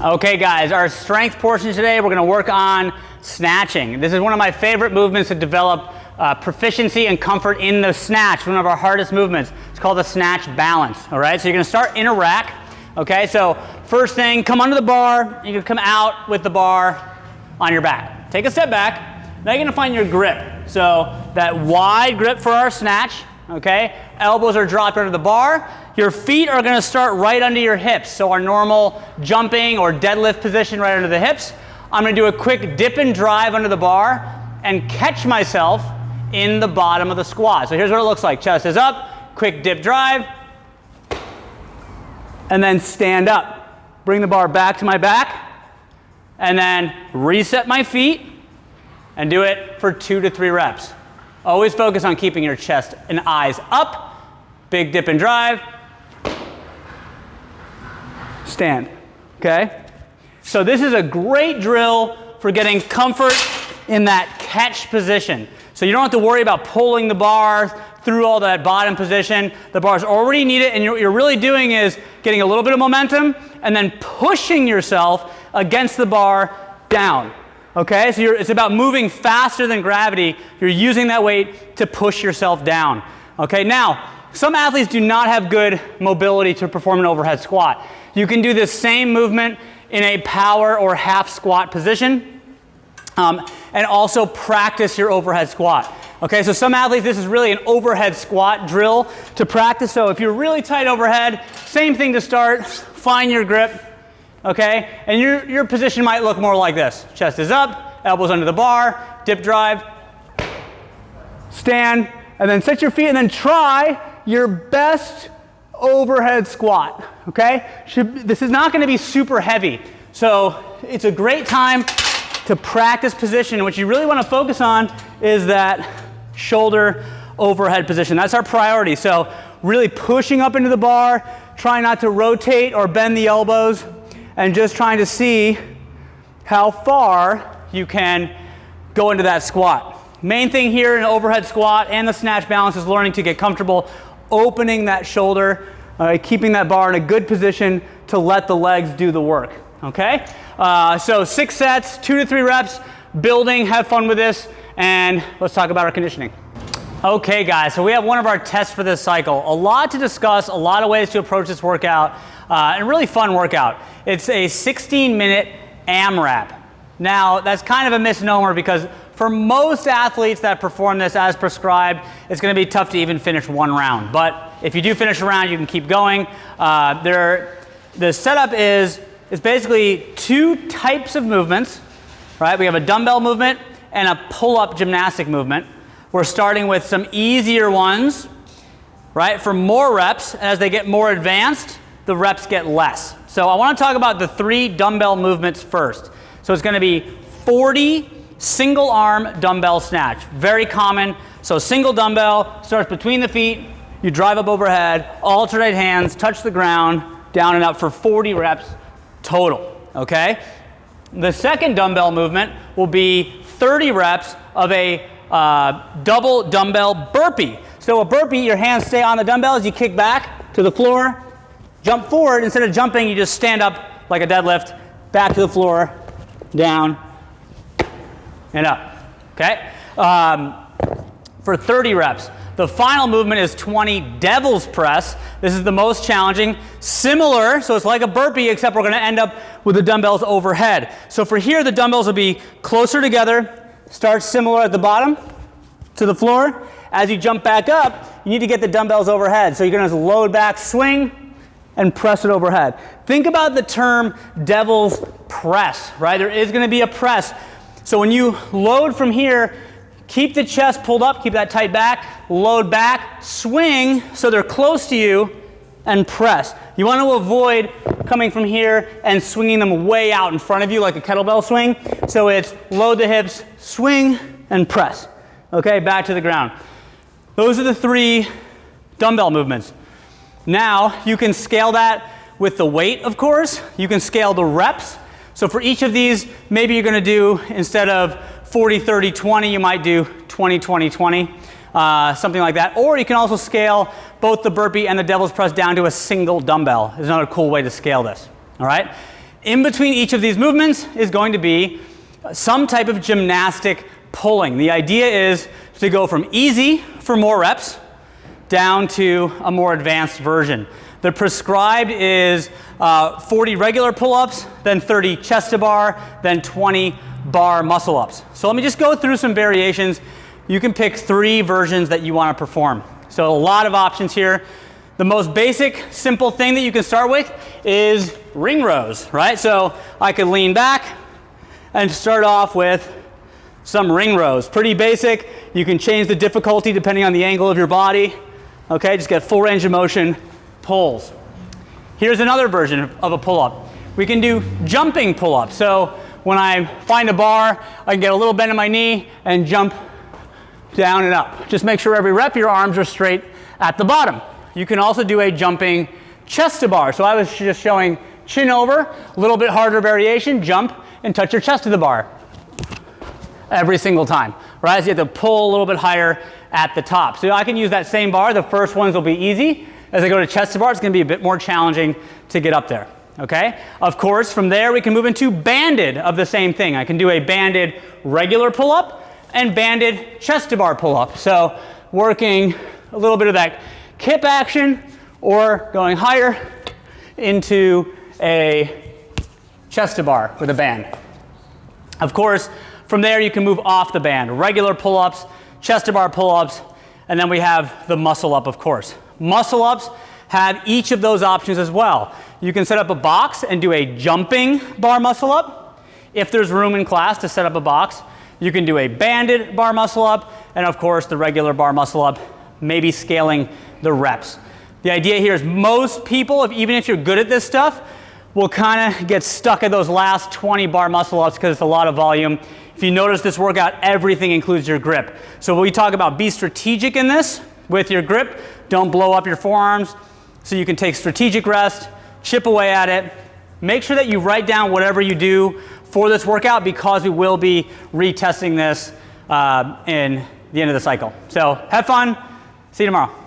Okay guys, our strength portion today, we're gonna work on snatching. This is one of my favorite movements to develop proficiency and comfort in the snatch, one of our hardest movements. It's called the Snatch Balance, all right? So you're gonna start in a rack, okay? So first thing, come under the bar, you're gonna come out with the bar on your back. Take a step back, now you're gonna find your grip. So that wide grip for our snatch, okay? Elbows are dropped under the bar. Your feet are gonna start right under your hips. So our normal jumping or deadlift position right under the hips. I'm gonna do a quick dip and drive under the bar and catch myself in the bottom of the squat. So here's what it looks like. Chest is up, quick dip drive, and then stand up. Bring the bar back to my back, and then reset my feet, and do it for 2 to 3 reps. Always focus on keeping your chest and eyes up. Big dip and drive. Stand, okay? So this is a great drill for getting comfort in that catch position. So you don't have to worry about pulling the bar through all that bottom position. The bar's already needed, and you're really doing is getting a little bit of momentum and then pushing yourself against the bar down. Okay, so it's about moving faster than gravity. You're using that weight to push yourself down. Okay, now, some athletes do not have good mobility to perform an overhead squat. You can do this same movement in a power or half squat position, and also practice your overhead squat. Okay, so some athletes, this is really an overhead squat drill to practice. So if you're really tight overhead, same thing to start, find your grip. Okay, and your position might look more like this. Chest is up, elbows under the bar, dip drive, stand, and then set your feet and then try your best overhead squat, okay? This is not gonna be super heavy. So it's a great time to practice position. What you really wanna focus on is that shoulder overhead position. That's our priority. So really pushing up into the bar, try not to rotate or bend the elbows, and just trying to see how far you can go into that squat. Main thing here in an overhead squat and the snatch balance is learning to get comfortable opening that shoulder, keeping that bar in a good position to let the legs do the work, okay? So 6 sets, 2 to 3 reps, building, have fun with this, and let's talk about our conditioning. Okay guys, so we have one of our tests for this cycle. A lot to discuss, a lot of ways to approach this workout, and a really fun workout. It's a 16-minute AMRAP. Now, that's kind of a misnomer because for most athletes that perform this as prescribed, it's gonna be tough to even finish 1 round. But if you do finish a round, you can keep going. The setup is basically 2 types of movements, right? We have a dumbbell movement and a pull-up gymnastic movement. We're starting with some easier ones, right? For more reps, as they get more advanced, the reps get less. So I want to talk about the 3 dumbbell movements first. So it's going to be 40 single arm dumbbell snatch. Very common. So single dumbbell starts between the feet, you drive up overhead, alternate hands, touch the ground, down and up for 40 reps total, okay? The second dumbbell movement will be 30 reps of a double dumbbell burpee. So a burpee, your hands stay on the dumbbells, you kick back to the floor, jump forward. Instead of jumping, you just stand up like a deadlift, back to the floor, down, and up, okay? For 30 reps. The final movement is 20 devil's press. This is the most challenging. Similar, so it's like a burpee, except we're gonna end up with the dumbbells overhead. So for here, the dumbbells will be closer together, start similar at the bottom to the floor. As you jump back up, you need to get the dumbbells overhead. So you're gonna load back, swing, and press it overhead. Think about the term devil's press, right? There is gonna be a press. So when you load from here, keep the chest pulled up, keep that tight back, load back, swing so they're close to you, and press. You want to avoid coming from here and swinging them way out in front of you like a kettlebell swing. So it's load the hips, swing, and press. Okay, back to the ground. Those are the 3 dumbbell movements. Now, you can scale that with the weight, of course. You can scale the reps. So for each of these, maybe you're going to do, instead of 40, 30, 20, you might do 20, 20, 20, something like that. Or you can also scale both the burpee and the devil's press down to a single dumbbell. Is another cool way to scale this, all right? In between each of these movements is going to be some type of gymnastic pulling. The idea is to go from easy for more reps down to a more advanced version. The prescribed is 40 regular pull-ups, then 30 chest to bar, then 20 bar muscle ups. So let me just go through some variations. You can pick 3 versions that you want to perform. So a lot of options here. The most basic, simple thing that you can start with is ring rows, right? So I could lean back and start off with some ring rows. Pretty basic. You can change the difficulty depending on the angle of your body. Okay, just get full range of motion pulls. Here's another version of a pull-up. We can do jumping pull-ups. So when I find a bar, I can get a little bend in my knee and jump down and up. Just make sure every rep your arms are straight at the bottom. You can also do a jumping chest to bar. So I was just showing chin over, a little bit harder variation, jump and touch your chest to the bar every single time, right? So you have to pull a little bit higher at the top. So I can use that same bar. The first ones will be easy. As I go to chest to bar, it's going to be a bit more challenging to get up there, okay? Of course, from there we can move into banded of the same thing. I can do a banded regular pull-up and banded chest to bar pull-up. So working a little bit of that kip action or going higher into a chest to bar with a band. Of course, from there you can move off the band. Regular pull-ups, chest to bar pull-ups, and then we have the muscle up, of course. Muscle ups have each of those options as well. You can set up a box and do a jumping bar muscle up. If there's room in class to set up a box, you can do a banded bar muscle up, and of course the regular bar muscle up, maybe scaling the reps. The idea here is most people, even if you're good at this stuff, will kind of get stuck at those last 20 bar muscle ups because it's a lot of volume. If you notice this workout, everything includes your grip. So when we talk about be strategic in this with your grip, don't blow up your forearms, so you can take strategic rest, chip away at it. Make sure that you write down whatever you do for this workout because we will be retesting this in the end of the cycle. So have fun. See you tomorrow.